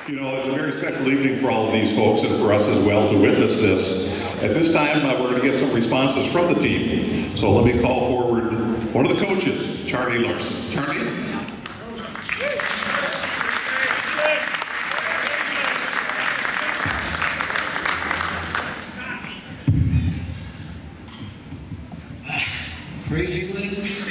You know, it's a very special evening for all of these folks and for us as well to witness this. At this time, we're going to get some responses from the team. So let me call forward one of the coaches, Charlie Larson. Charlie? Crazy legs.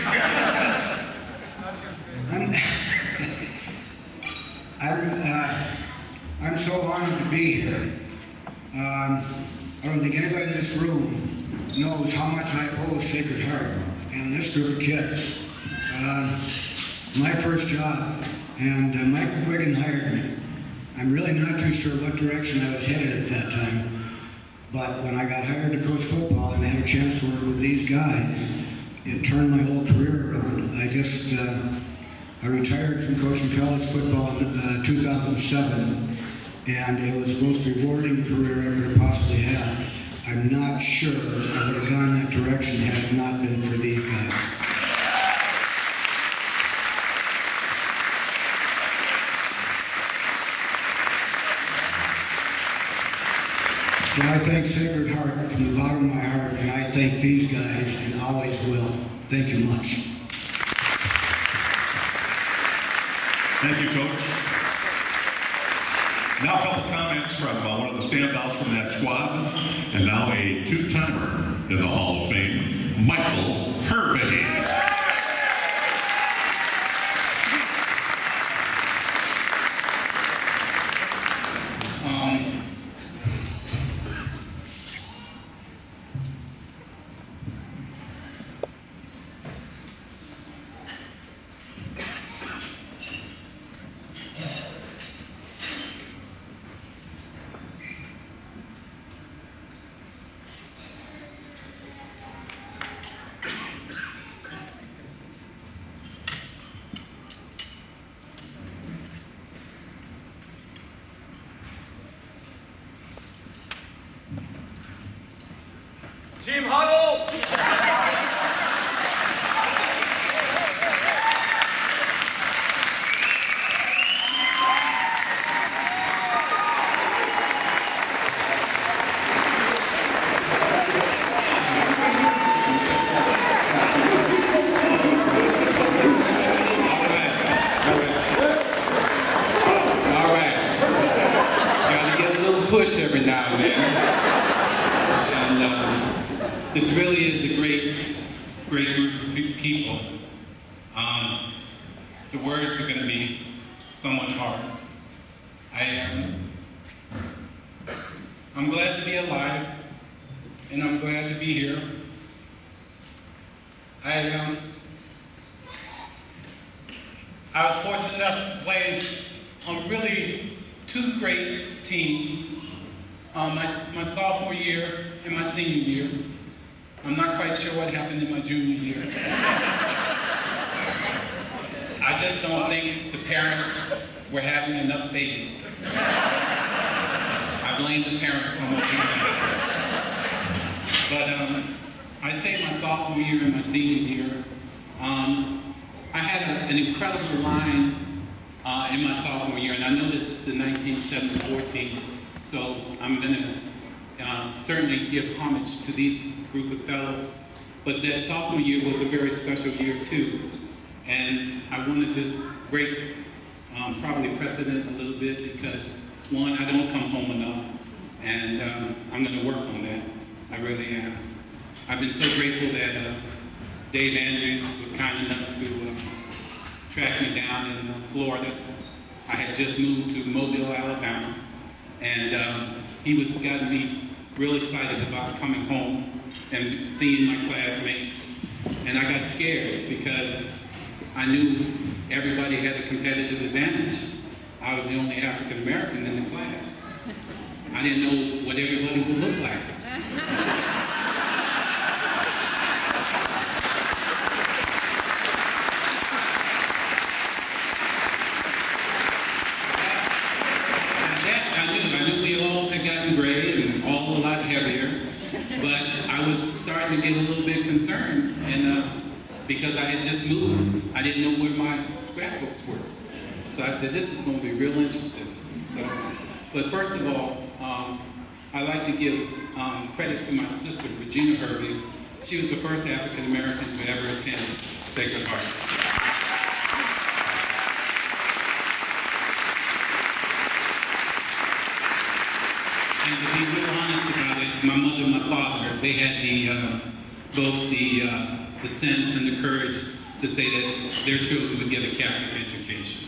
I'm so honored to be here. I don't think anybody in this room knows how much I owe Sacred Heart and this group of kids. My first job, and Mike McGuigan hired me. I'm really not too sure what direction I was headed at that time, but when I got hired to coach football and had a chance to work with these guys, it turned my whole career around. I retired from coaching college football in 2007, and it was the most rewarding career I could have possibly had. I'm not sure I would have gone that direction had it not been for these guys. So I thank Sacred Heart from the bottom of my heart, and I thank these guys and always will. Thank you much. Thank you, Coach. Now a couple comments from one of the standouts from that squad, and now a two-timer in the Hall of Fame, Michael Hervey. Team huddle! All right. Gotta get a little push every now and then. This really is a great group of people. The words are going to be somewhat hard. I'm glad to be alive, and I'm glad to be here. I was fortunate enough to play on really two great teams, my sophomore year and my senior year. I'm not quite sure what happened in my junior year. I just don't think the parents were having enough babies. I blame the parents on my junior year. But I say my sophomore year and my senior year, I had an incredible line in my sophomore year, and I know this is the 1974 team, so I'm going to certainly give homage to these group of fellows. But that sophomore year was a very special year too. And I want to just break probably precedent a little bit because, one, I don't come home enough. And I'm going to work on that. I really am. I've been so grateful that Dave Andrews was kind enough to track me down in Florida. I had just moved to Mobile, Alabama. And he got me real excited about coming home and seeing my classmates. And I got scared because I knew everybody had a competitive advantage. I was the only African American in the class. I didn't know what everybody would look like. I knew we all had gotten gray and all a lot heavier, but I was starting to get a little bit concerned, and because I had just moved, I didn't know where my scrapbooks were. So I said, this is going to be real interesting. So So, but first of all, I'd like to give credit to my sister, Regina Hervey. She was the first African American to ever attend Sacred Heart. And to be real honest about it, my mother and my father, they had both the sense and the courage to say that their children would get a Catholic education.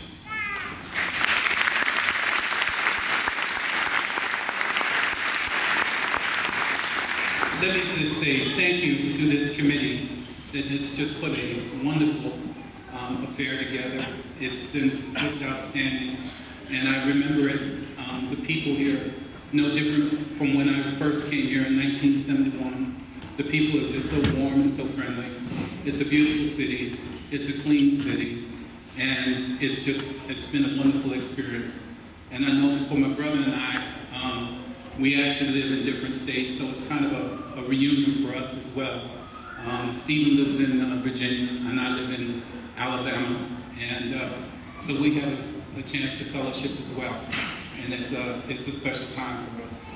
Let me just say thank you to this committee that has just put a wonderful affair together. It's been just outstanding. And I remember it, the people here, no different from when I first came here in 1971. The people are just so warm and so friendly. It's a beautiful city. It's a clean city. And it's been a wonderful experience. And I know for my brother and I, we actually live in different states, so it's kind of a reunion for us as well. Stephen lives in Virginia, and I live in Alabama. And so we have a chance to fellowship as well. And it's a special time for us.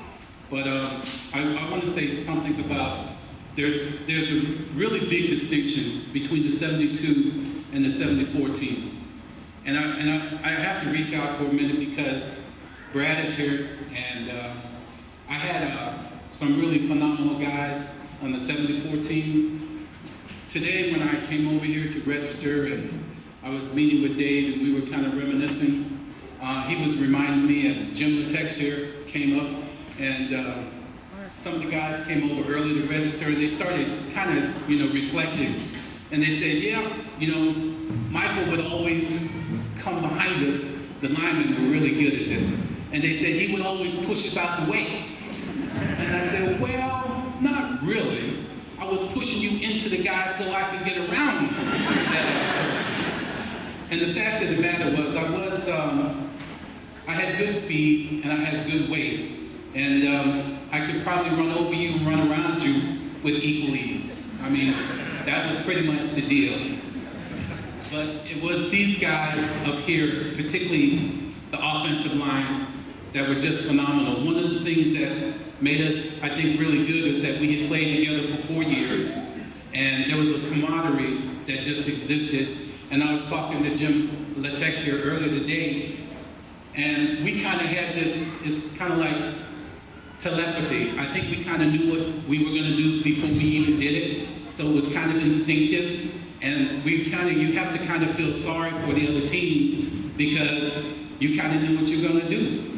But I want to say something about, there's a really big distinction between the 72 and the 74 team. And I have to reach out for a minute because Brad is here, and I had some really phenomenal guys on the 74 team. Today when I came over here to register and I was meeting with Dave and we were kind of reminiscing, he was reminding me, and Jim Letexier came up, and some of the guys came over early to register, and they started kind of, reflecting. And they said, yeah, Michael would always come behind us. The linemen were really good at this. And they said he would always push us out the way. And I said, well, not really. I was pushing you into the guy so I could get around that other person. And the fact of the matter was, I had good speed and I had good weight. And I could probably run over you and run around you with equal ease. I mean, that was pretty much the deal. But it was these guys up here, particularly the offensive line, that were just phenomenal. One of the things that made us, I think, really good is that we had played together for 4 years, and there was a camaraderie that just existed. And I was talking to Jim Letexier earlier today, and we kind of had this, it's kind of like telepathy. I think we kind of knew what we were going to do before we even did it, so it was kind of instinctive. And you have to kind of feel sorry for the other teams because you kind of knew what you're going to do,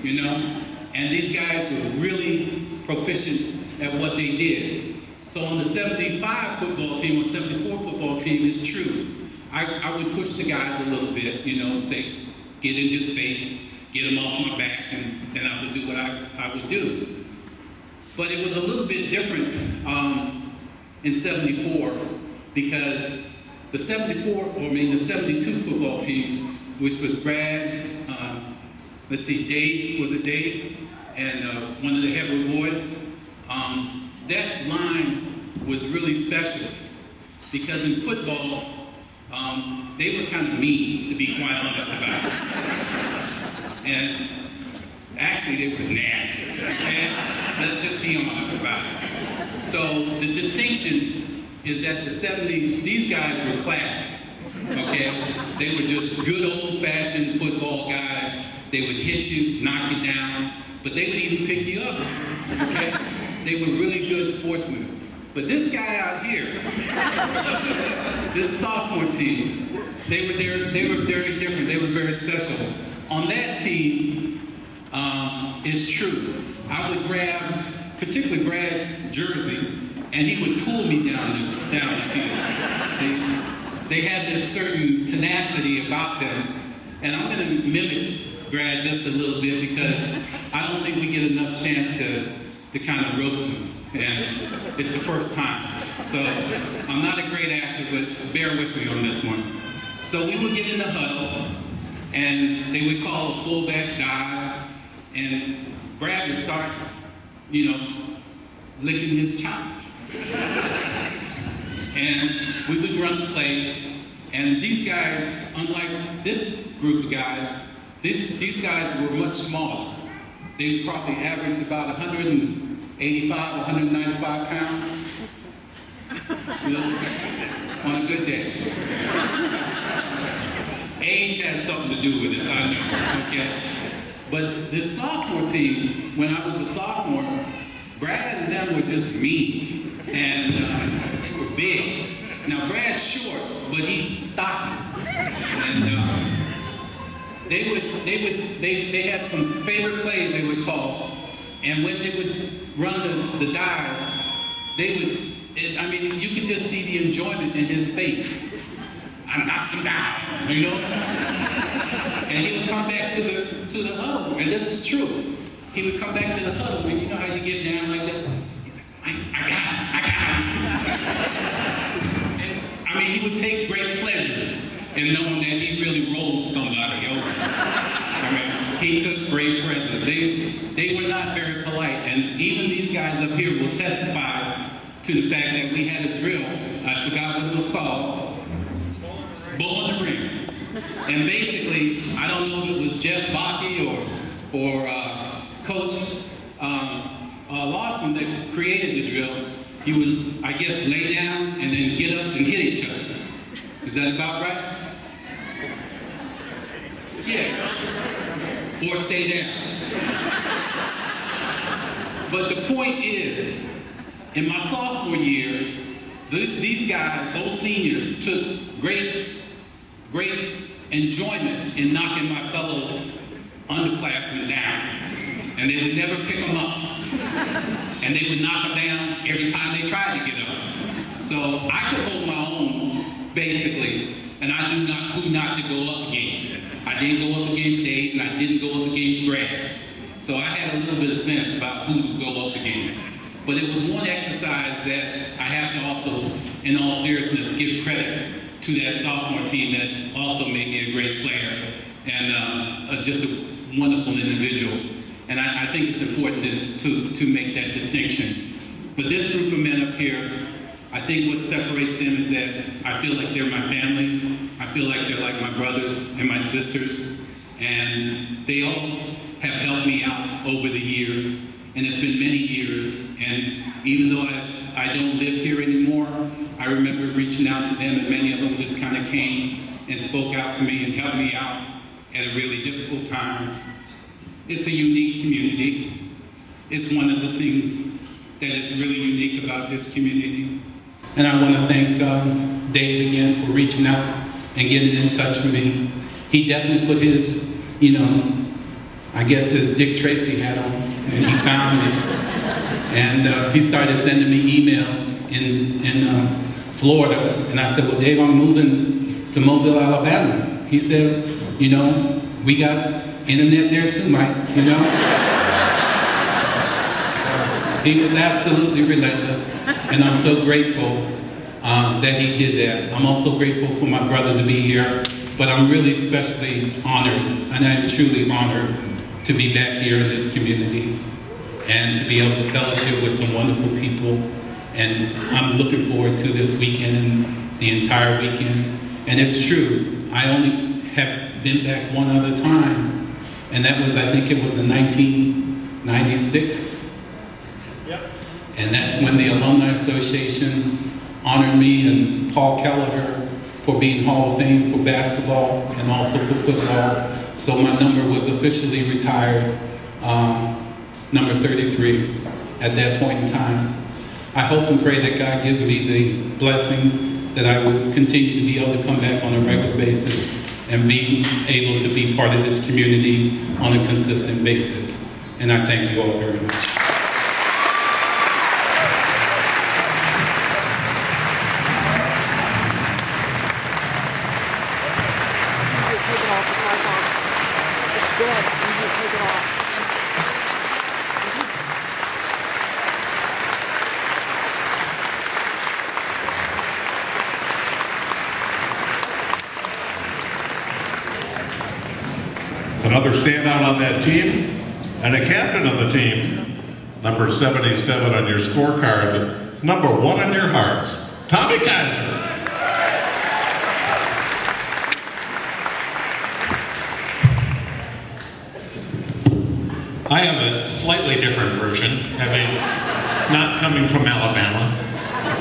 And these guys were really proficient at what they did. So on the 75 football team or 74 football team, it's true. I would push the guys a little bit, say, get in his face, get him off my back, and then I would do what I would do. But it was a little bit different in 74 because the 72 football team, which was Brad, Dave, was it Dave? And one of the Hebrew boys. That line was really special because in football, they were kind of mean, to be quite honest about it. And actually, they were nasty, okay? Let's just be honest about it. So the distinction is that these guys were classy, okay? They were just good old-fashioned football guys. They would hit you, knock you down, but they would even pick you up, okay? They were really good sportsmen. But this guy out here, this sophomore team, they were very different. They were very special. On that team, it's true. I would grab, particularly Brad's jersey, and he would pull me down the field. See, they had this certain tenacity about them, and I'm going to mimic Brad just a little bit because I don't think we get enough chance to kind of roast him, and it's the first time. So I'm not a great actor, but bear with me on this one. So we would get in the huddle, and they would call a fullback dive, and Brad would start, licking his chops. And we would run the play, and these guys, unlike this group of guys, These guys were much smaller. They probably averaged about 185, 195 pounds, you know, on a good day. Age has something to do with this, I know, okay? But this sophomore team, when I was a sophomore, Brad and them were just mean, and they were big. Now Brad's short, but he's stocky, and they had some favorite plays they would call, and when they would run the dives, they would. I mean, you could just see the enjoyment in his face. I knocked him down, you know. And he would come back to the huddle, and this is true. He would come back to the huddle, and you know how you get down like this. He's like, I got him. And, I mean, he would take great pleasure in knowing that he really rolled somebody over. I mean, he took great pleasure. They were not very polite, and even these guys up here will testify to the fact that we had a drill. I forgot what it was called. Bull in the ring. And basically, I don't know if it was Jeff Bakke or Coach Larson that created the drill. He would, I guess, lay down and then get up and hit each other. Is that about right? Yeah. Or stay down. But the point is, in my sophomore year, these guys, those seniors, took great enjoyment in knocking my fellow underclassmen down. And they would never pick them up. And they would knock them down every time they tried to get up. So I could hold my own, basically, and I knew who not to go up against. I didn't go up against Dave, and I didn't go up against Brad. So I had a little bit of sense about who to go up against. But it was one exercise that I have to also, in all seriousness, give credit to that sophomore team that also made me a great player and just a wonderful individual. And I think it's important to make that distinction. But this group of men up here, I think what separates them is that I feel like they're my family. I feel like they're like my brothers and my sisters. And they all have helped me out over the years. And it's been many years, and even though I don't live here anymore, I remember reaching out to them, and many of them just kind of came and spoke out to me and helped me out at a really difficult time. It's a unique community. It's one of the things that is really unique about this community. And I want to thank Dave again for reaching out and getting in touch with me. He definitely put his, I guess his Dick Tracy hat on, and he found me. And he started sending me emails in Florida. And I said, well, Dave, I'm moving to Mobile, Alabama. He said, we got internet there too, Mike, He was absolutely relentless. And I'm so grateful that he did that. I'm also grateful for my brother to be here. But I'm really especially honored, and I'm truly honored to be back here in this community and to be able to fellowship with some wonderful people. And I'm looking forward to this weekend and the entire weekend. And it's true, I only have been back one other time, and that was, I think it was in 1996. Yep. And that's when the Alumni Association honored me and Paul Kelleher for being Hall of Fame for basketball and also for football. So my number was officially retired, number 33 at that point in time. I hope and pray that God gives me the blessings that I would continue to be able to come back on a regular basis and be able to be part of this community on a consistent basis. And I thank you all very much. Another standout on that team, and a captain of the team, number 77 on your scorecard, number 1 in your hearts, Tommy Kaiser. I have a slightly different version, having not coming from Alabama.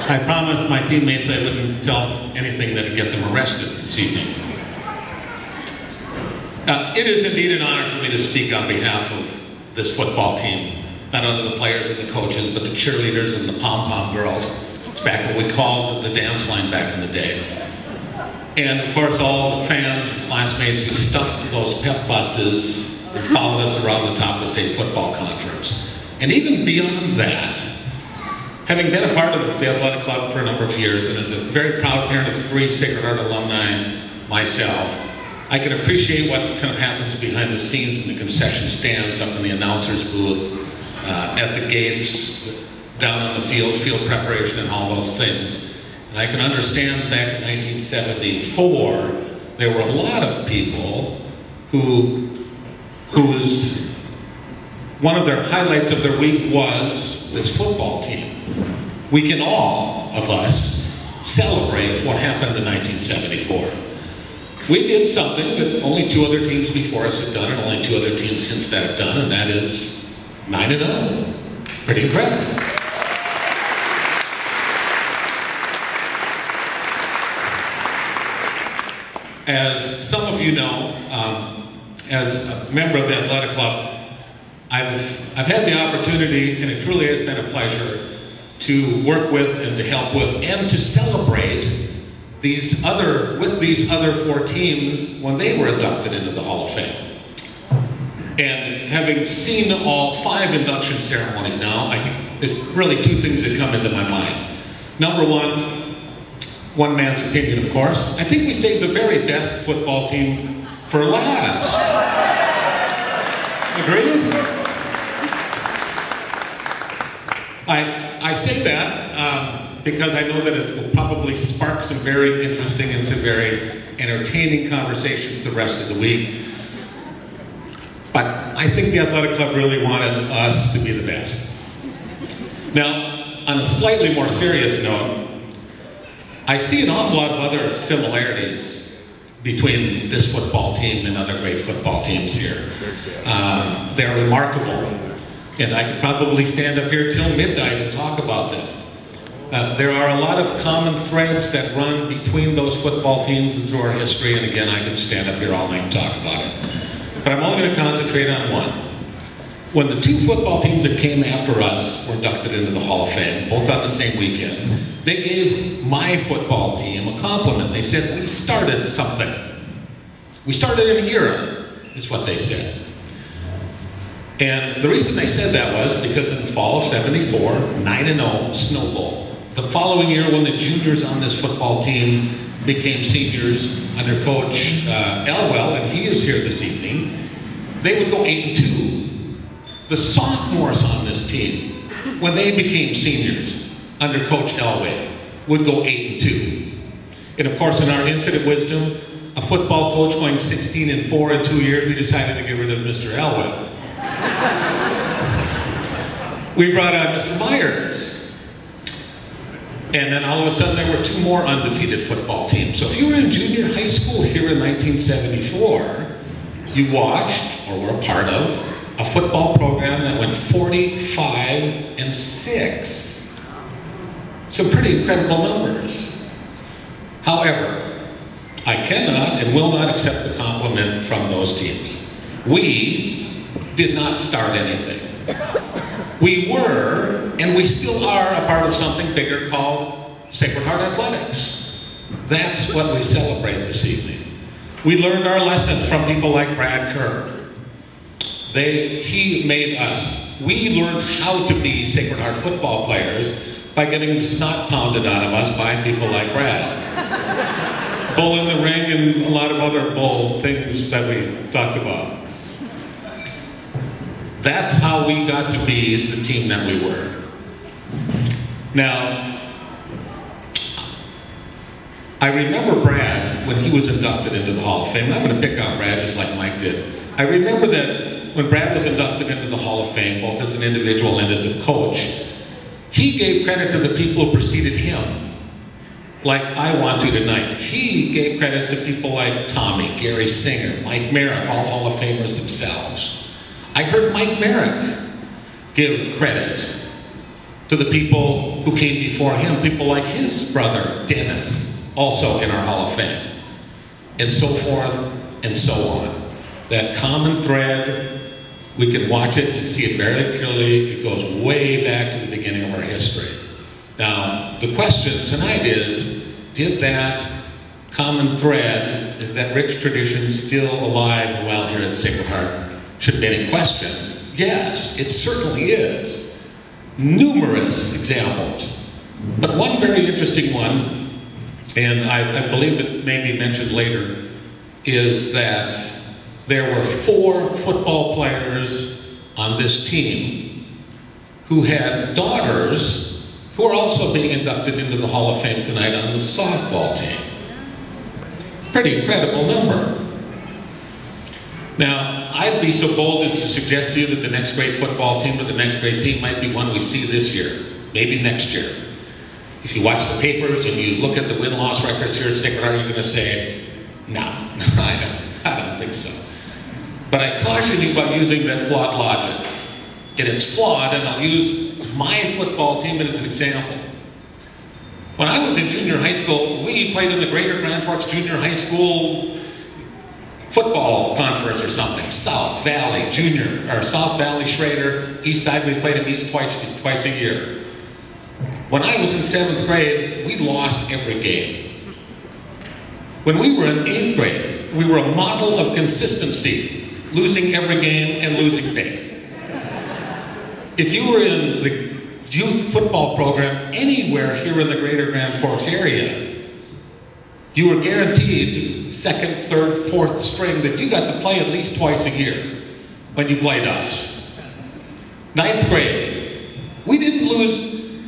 I promised my teammates I wouldn't tell anything that would get them arrested this evening. It is indeed an honor for me to speak on behalf of this football team. Not only the players and the coaches, but the cheerleaders and the pom-pom girls. It's back what we called the dance line back in the day. And of course all the fans and classmates who stuffed those pep buses and followed us around the top of the state football conference. And even beyond that, having been a part of the athletic club for a number of years and as a very proud parent of 3 Sacred Heart alumni myself, I can appreciate what kind of happens behind the scenes in the concession stands, up in the announcer's booth, at the gates, down on the field preparation and all those things. And I can understand back in 1974, there were a lot of people whose one of their highlights of their week was this football team. We can all of us celebrate what happened in 1974. We did something that only 2 other teams before us have done and only 2 other teams since that have done, and that is 9-0. Pretty incredible. As some of you know, as a member of the athletic club, I've had the opportunity, and it truly has been a pleasure, to work with and to help with and to celebrate these other 4 teams when they were inducted into the Hall of Fame. And having seen all 5 induction ceremonies now, there's really 2 things that come into my mind. Number one man's opinion, of course. I think we saved the very best football team for last. Agreed? I say that because I know that it will probably spark some very interesting and some very entertaining conversations the rest of the week. But I think the athletic club really wanted us to be the best. Now, on a slightly more serious note, I see an awful lot of other similarities between this football team and other great football teams here. They're remarkable, and I could probably stand up here till midnight and talk about them. There are a lot of common threads that run between those football teams and through our history, and again, I could stand up here all night and talk about it. But I'm only going to concentrate on one. When the 2 football teams that came after us were inducted into the Hall of Fame, both on the same weekend, they gave my football team a compliment. They said, we started something. We started an era, is what they said. And the reason they said that was because in the fall of '74, 9-0 Snow Bowl. The following year, when the juniors on this football team became seniors under Coach Elwell, and he is here this evening, they would go 8-2. The sophomores on this team, when they became seniors under Coach Elway, would go 8-2. And of course, in our infinite wisdom, a football coach going 16-4 in 2 years, we decided to get rid of Mr. Elway. We brought on Mr. Myers. And then all of a sudden there were 2 more undefeated football teams. So if you were in junior high school here in 1974, you watched or were a part of a football program that went 45-6. Some pretty incredible numbers. However, I cannot and will not accept the compliment from those teams. We did not start anything. We were, and we still are, a part of something bigger called Sacred Heart Athletics. That's what we celebrate this evening. We learned our lesson from people like Brad Kerr. He made us. We learned how to be Sacred Heart football players by getting the snot pounded out of us by people like Brad. Bull in the ring and a lot of other bull things that we talked about. That's how we got to be the team that we were. Now, I remember Brad when he was inducted into the Hall of Fame. And I'm going to pick on Brad just like Mike did. I remember that when Brad was inducted into the Hall of Fame, both as an individual and as a coach, he gave credit to the people who preceded him, like I want to tonight. He gave credit to people like Tommy, Gary Singer, Mike Merrick, all Hall of Famers themselves. I heard Mike Merrick give credit to the people who came before him, people like his brother, Dennis, also in our Hall of Fame, and so forth and so on. That common thread, we can watch it and see it very clearly. It goes way back to the beginning of our history. Now, the question tonight is, did that common thread, is that rich tradition still alive and well here at Sacred Heart? Should be any question. Yes, it certainly is. Numerous examples. But one very interesting one, and I believe it may be mentioned later, is that there were 4 football players on this team who had daughters who are also being inducted into the Hall of Fame tonight on the softball team. Pretty incredible number. Now, I'd be so bold as to suggest to you that the next great football team or the next great team might be one we see this year, maybe next year. If you watch the papers and you look at the win-loss records here at Sacred Heart, you're going to say, no, I don't think so. But I caution you about using that flawed logic. And it's flawed, and I'll use my football team as an example. When I was in junior high school, we played in the Greater Grand Forks Junior High School football conference or something. South Valley Junior, or South Valley Schrader, East Side, we played them East twice a year. When I was in 7th grade, we lost every game. When we were in 8th grade, we were a model of consistency, losing every game and losing big. If you were in the youth football program anywhere here in the Greater Grand Forks area, you were guaranteed 2nd, 3rd, 4th string that you got to play at least twice a year when you played us. 9th grade, we didn't lose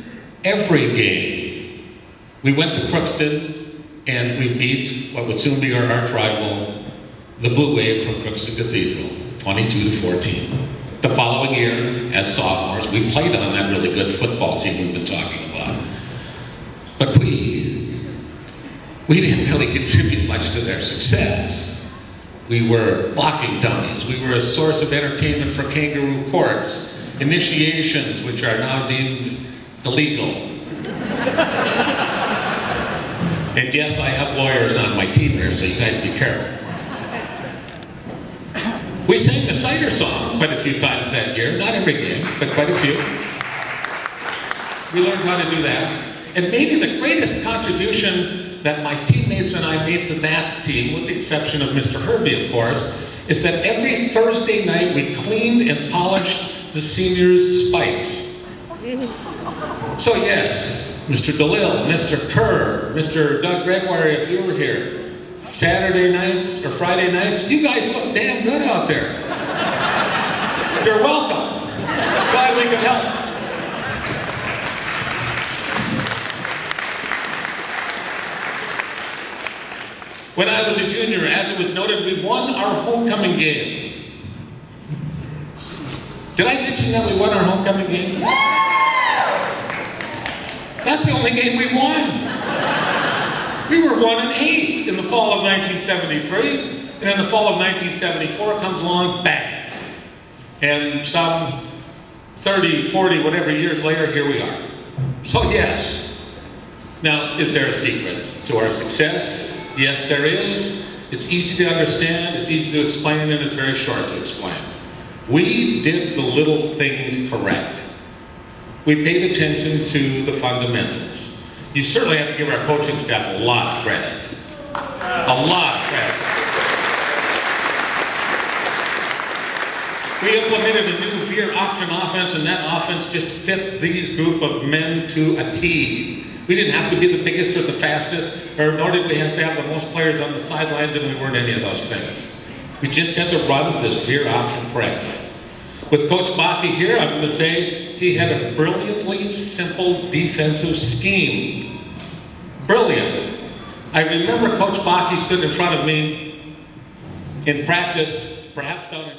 every game. We went to Crookston and we beat what would soon be our arch rival, the Blue Wave from Crookston Cathedral, 22-14. The following year, as sophomores, we played on that really good football team we've been talking about. But we didn't really contribute much to their success. We were blocking dummies. We were a source of entertainment for kangaroo courts, initiations which are now deemed illegal. And yes, I have lawyers on my team here, so you guys be careful. We sang the cider song quite a few times that year. Not every game, but quite a few. We learned how to do that. And maybe the greatest contribution that my teammates and I made to that team, with the exception of Mr. Hervey, of course, is that every Thursday night we cleaned and polished the seniors' spikes. So yes, Mr. DeLille, Mr. Kerr, Mr. Doug Gregoire, if you were here, Saturday nights or Friday nights, you guys look damn good out there. You're welcome. Glad we could help. When I was a junior, as it was noted, we won our homecoming game. Did I mention that we won our homecoming game? That's the only game we won. We were 1-8 in the fall of 1973, and in the fall of 1974 it comes along, bang. And some 30, 40, whatever years later, here we are. So yes. Now, is there a secret to our success? Yes, there is. It's easy to understand, it's easy to explain, and it's very short to explain. We did the little things correct. We paid attention to the fundamentals. You certainly have to give our coaching staff a lot of credit. A lot of credit. We implemented a new veer option offense, and that offense just fit these group of men to a T. We didn't have to be the biggest or the fastest, or nor did we have to have the most players on the sidelines, and we weren't any of those things. We just had to run this veer option correctly. With Coach Bakke here, I'm going to say he had a brilliantly simple defensive scheme. Brilliant. I remember Coach Bakke stood in front of me in practice, perhaps down in